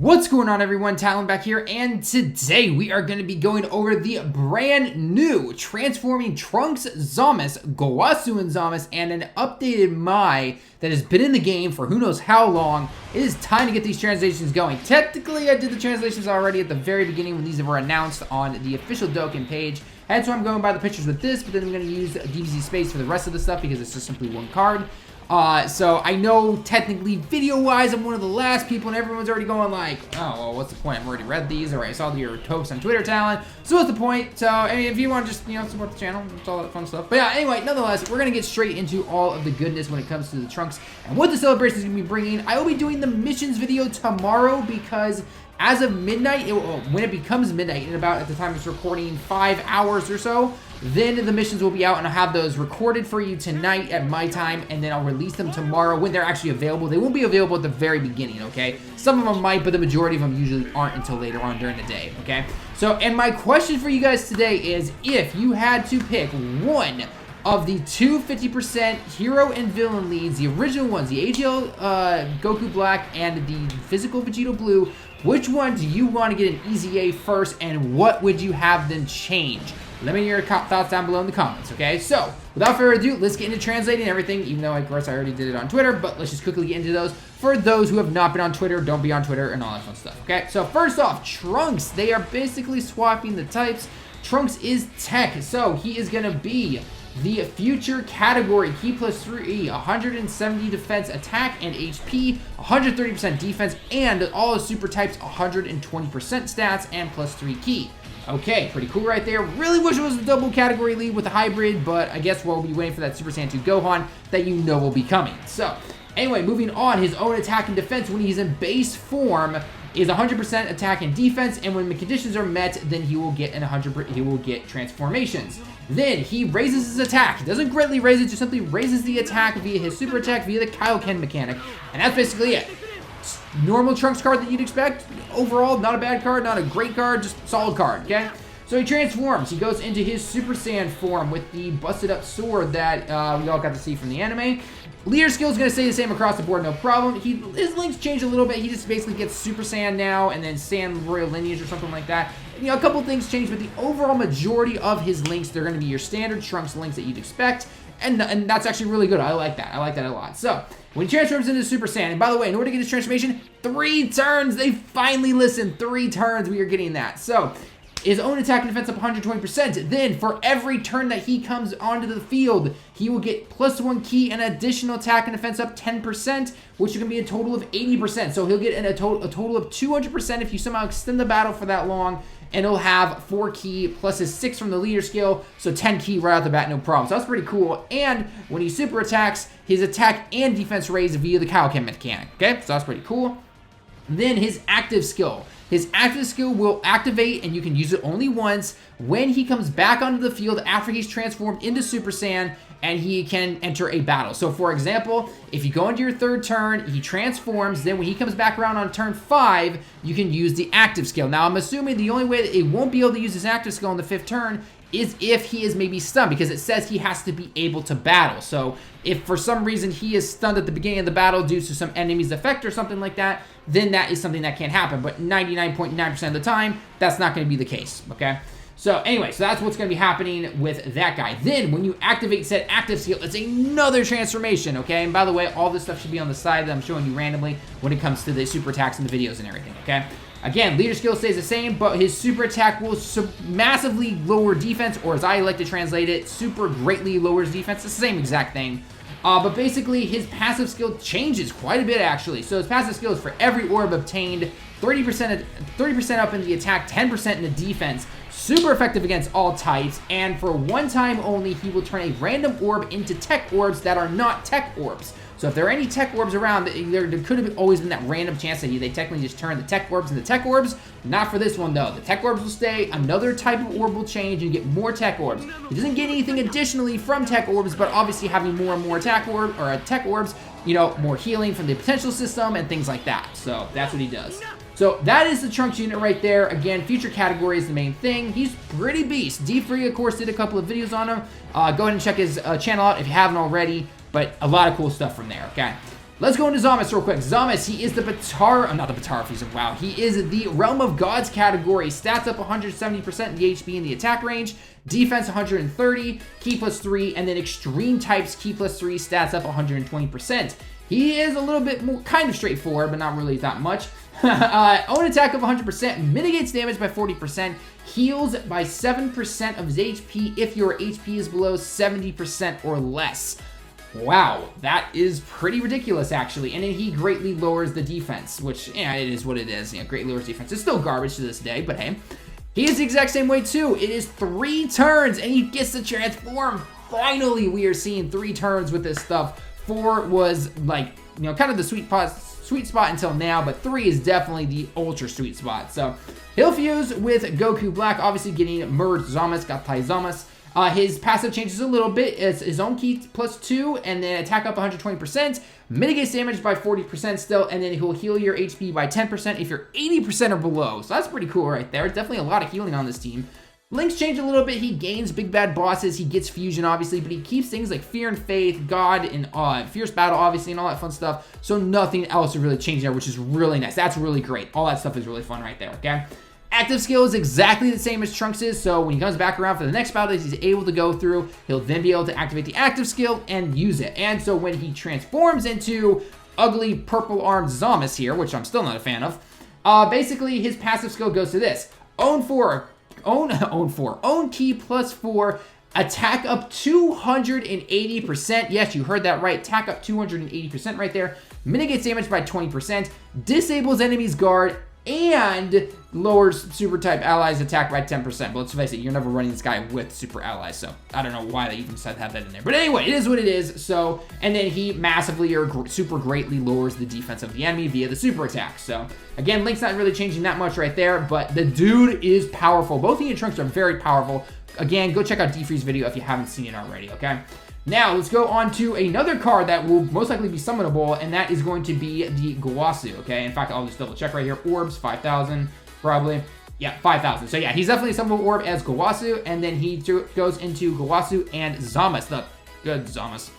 What's going on, everyone? Talon back here, and today we are going to be going over the brand new Transforming Trunks, Zamasu, Gowasu and Zamasu, and an updated Mai that has been in the game for who knows how long. It is time to get these translations going. Technically, I did the translations already at the very beginning when these were announced on the official Dokkan page. And so I'm going by the pictures with this, but then I'm going to use DBZ space for the rest of the stuff because it's just simply one card. So I know technically video-wise I'm one of the last people and everyone's already going like, oh, well, what's the point? I've already read these, or I saw your posts on Twitter, Talon. So what's the point? So, I mean, if you want to just, support the channel, it's all that fun stuff. But yeah, anyway, nonetheless, we're going to get straight into all of the goodness when it comes to the Trunks and what the celebration is going to be bringing. I will be doing the missions video tomorrow because as of midnight, when it becomes midnight, in about, at the time it's recording, 5 hours or so, then the missions will be out, and I'll have those recorded for you tonight at my time, and then I'll release them tomorrow when they're actually available. They won't be available at the very beginning, okay? Some of them might, but the majority of them usually aren't until later on during the day, okay? So, and my question for you guys today is, if you had to pick one of the two 50% hero and villain leads, the original ones, the AGL Goku Black and the physical Vegeta Blue, which one do you want to get an easy A first, and what would you have them change? Let me know your thoughts down below in the comments, okay? So, without further ado, let's get into translating everything, even though, of course, I already did it on Twitter, but let's just quickly get into those. For those who have not been on Twitter, don't be on Twitter, and all that fun stuff, okay? So, first off, Trunks. They are basically swapping the types. Trunks is tech, so he is going to be the future category, Ki plus 3, 170 defense, attack, and HP, 130% defense, and all the super types, 120% stats, and plus 3 Ki. Okay, pretty cool right there. Really wish it was a double category lead with a hybrid, but I guess we'll be waiting for that Super Saiyan 2 Gohan that you know will be coming. So, anyway, moving on, his own attack and defense when he's in base form is 100% attack and defense, and when the conditions are met, then he will get he will get transformations. Then he raises his attack. He doesn't greatly raise it, just simply raises the attack via his super attack via the Kaioken mechanic, and that's basically it. Normal Trunks card that you'd expect. Overall, not a bad card, not a great card, just solid card, okay? So he transforms. He goes into his Super Saiyan form with the busted up sword that we all got to see from the anime. Leader skill is going to stay the same across the board, no problem. His links change a little bit. He just basically gets Super Saiyan now and then Saiyan Royal Lineage or something like that. A couple things change, but the overall majority of his links, they're going to be your standard Trunks links that you'd expect. And that's actually really good. I like that. I like that a lot. So, when he transforms into Super Saiyan, and by the way, in order to get his transformation, 3 turns. They finally listened. 3 turns, we are getting that. So, his own attack and defense up 120%. Then, for every turn that he comes onto the field, he will get plus 1 Ki and additional attack and defense up 10%, which is going to be a total of 80%. So, he'll get a total of 200% if you somehow extend the battle for that long. And he'll have 4 Ki plus his 6 from the leader skill, so 10 Ki right out the bat, no problem. So that's pretty cool. And when he super attacks, his attack and defense raise via the Kaioken mechanic, okay? So that's pretty cool. Then his active skill. His active skill will activate, and you can use it only once, when he comes back onto the field after he's transformed into Super Saiyan, and he can enter a battle. So, for example, if you go into your 3rd turn, he transforms, then when he comes back around on turn 5, you can use the active skill. Now, I'm assuming the only way that it won't be able to use his active skill on the 5th turn is if he is maybe stunned, because it says he has to be able to battle. So, if for some reason he is stunned at the beginning of the battle due to some enemy's effect or something like that, then that is something that can't happen. But 99.9% of the time, that's not going to be the case, okay? So anyway, so that's what's going to be happening with that guy. Then when you activate said active skill, it's another transformation, okay? And by the way, all this stuff should be on the side that I'm showing you randomly when it comes to the super attacks and the videos and everything, okay? Again, leader skill stays the same, but his super attack will massively lower defense, or as I like to translate it, super greatly lowers defense. It's the same exact thing. But basically, his passive skill changes quite a bit, actually. So his passive skill is for every orb obtained, 30% up in the attack, 10% in the defense. Super effective against all types, and for one time only, he will turn a random orb into tech orbs that are not tech orbs. So if there are any tech orbs around, there could have always been that random chance that they technically just turn the tech orbs into tech orbs. Not for this one, though. The tech orbs will stay, another type of orb will change, and you get more tech orbs. He doesn't get anything additionally from tech orbs, but obviously having more and more attack orb, or tech orbs, more healing from the potential system and things like that. So that's what he does. So that is the Trunks unit right there. Again, future category is the main thing. He's pretty beast. D3, of course, did a couple of videos on him. Go ahead and check his channel out if you haven't already. But a lot of cool stuff from there, okay? Let's go into Zamasu real quick. Zamasu, he is the not the Batara Fusion, wow. He is the Realm of Gods category. Stats up 170% in the HP and the attack range. Defense 130, Ki plus 3, and then Extreme types Ki plus 3, stats up 120%. He is a little bit more kind of straightforward, but not really that much. Own attack of 100%, mitigates damage by 40%, heals by 7% of his HP if your HP is below 70% or less. Wow, that is pretty ridiculous, actually. And then he greatly lowers the defense, which, yeah, it is what it is. Yeah, greatly lowers defense. It's still garbage to this day, but hey. He is the exact same way, too. It is 3 turns, and he gets to transform. Finally, we are seeing 3 turns with this stuff. 4 was, like, you know, kind of the sweet spot until now, but 3 is definitely the ultra sweet spot. So, he'll fuse with Goku Black, obviously getting merged Zamasu, got Tai Zamasu. His passive changes a little bit. It's his own Ki plus 2, and then attack up 120%, mitigates damage by 40% still, and then he'll heal your HP by 10% if you're 80% or below. So that's pretty cool right there. Definitely a lot of healing on this team. Links change a little bit. He gains big bad bosses. He gets fusion, obviously, but he keeps things like Fear and Faith, God, and Fierce Battle, obviously, and all that fun stuff. So nothing else is really changing there, which is really nice. That's really great. All that stuff is really fun right there, okay? Active skill is exactly the same as Trunks' so when he comes back around for the next battle that he's able to go through, he'll then be able to activate the active skill and use it. And so when he transforms into ugly purple-armed Zamasu here, which I'm still not a fan of, basically his passive skill goes to this. Own Ki plus 4, attack up 280%. Yes, you heard that right. Attack up 280% right there. Mitigates damage by 20%. Disables enemy's guard and lowers super type allies attack by 10%. But let's face it, you're never running this guy with super allies, so I don't know why they even decided to have that in there. But anyway, it is what it is. So, and then he massively or super greatly lowers the defense of the enemy via the super attack. So, again, Link's not really changing that much right there, but the dude is powerful. Both he and Trunks are very powerful. Again, go check out D-Free's video if you haven't seen it already, okay? Now, let's go on to another card that will most likely be summonable, and that is going to be the Gowasu, okay? In fact, I'll just double check right here. Orbs, 5,000, probably. Yeah, 5,000. So yeah, he's definitely a summonable orb as Gowasu, and then he goes into Gowasu and Zamasu, the good Zamasu.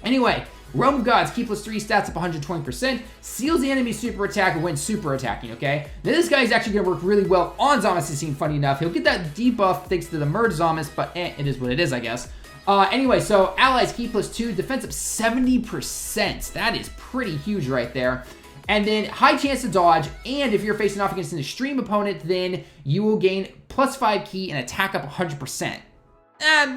Anyway, Realm of Gods, Ki plus 3, stats up 120%, seals the enemy's super attack when super attacking, okay? Now this guy is actually going to work really well on Zamasu, it seems funny enough. He'll get that debuff thanks to the merge Zamasu, but it is what it is, I guess. Anyway, so allies Ki plus 2, defense up 70%. That is pretty huge right there. And then high chance to dodge, and if you're facing off against an extreme opponent, then you will gain plus 5 Ki and attack up 100%.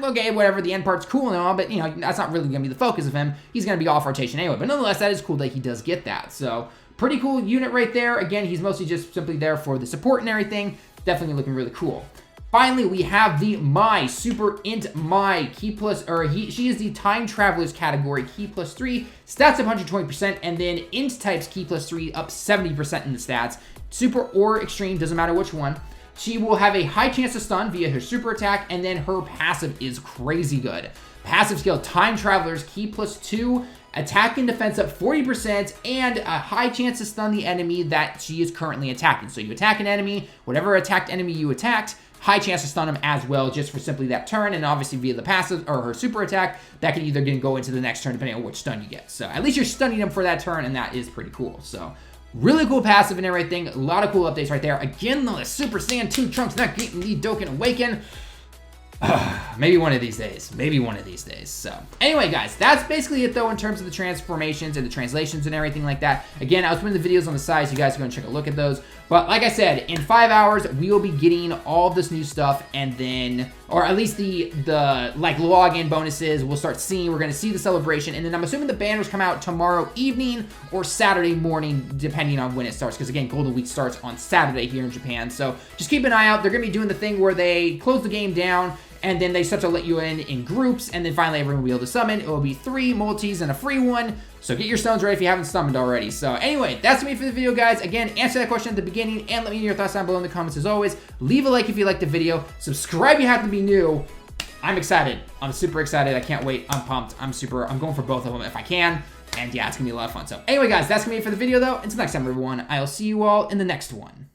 Okay, whatever, the end part's cool and all, but, you know, that's not really going to be the focus of him. He's going to be off rotation anyway, but nonetheless, that is cool that he does get that. So, pretty cool unit right there. Again, he's mostly just simply there for the support and everything. Definitely looking really cool. Finally, we have the Mai, Super Int Mai, Ki plus, she is the Time Travelers category, Ki plus 3, stats up 120%, and then Int types Ki plus 3 up 70% in the stats. Super or Extreme, doesn't matter which one. She will have a high chance to stun via her super attack, and then her passive is crazy good. Passive skill, Time Travelers, Ki plus 2, attack and defense up 40%, and a high chance to stun the enemy that she is currently attacking. So you attack an enemy, whatever attacked enemy you attacked, high chance to stun him as well, just for simply that turn, and obviously via the passive, or her super attack, that can either go into the next turn depending on which stun you get. So at least you're stunning him for that turn, and that is pretty cool. So really cool passive and everything, a lot of cool updates right there. Again, the Super Saiyan 2 Trunks not getting the Dokkan Awaken. Maybe one of these days. Maybe one of these days. So, anyway, guys, that's basically it, though, in terms of the transformations and the translations and everything like that. Again, I'll put the videos on the side so you guys can go and check a look at those. But, like I said, in 5 hours, we will be getting all of this new stuff, and then, or at least the like, login bonuses, we'll start seeing. We're going to see the celebration, and then I'm assuming the banners come out tomorrow evening or Saturday morning, depending on when it starts, because, again, Golden Week starts on Saturday here in Japan. So, just keep an eye out. They're going to be doing the thing where they close the game down, and then they start to let you in groups, and then finally everyone will be able to summon. It will be 3 multis and a free one, so get your stones ready if you haven't summoned already. So anyway, that's me for the video, guys. Again, answer that question at the beginning, and let me know your thoughts down below in the comments as always. Leave a like if you liked the video. Subscribe if you happen to be new. I'm excited. I'm super excited. I can't wait. I'm pumped. I'm going for both of them if I can, and yeah, it's going to be a lot of fun. So anyway, guys, that's going to be it for the video, though. Until next time, everyone, I'll see you all in the next one.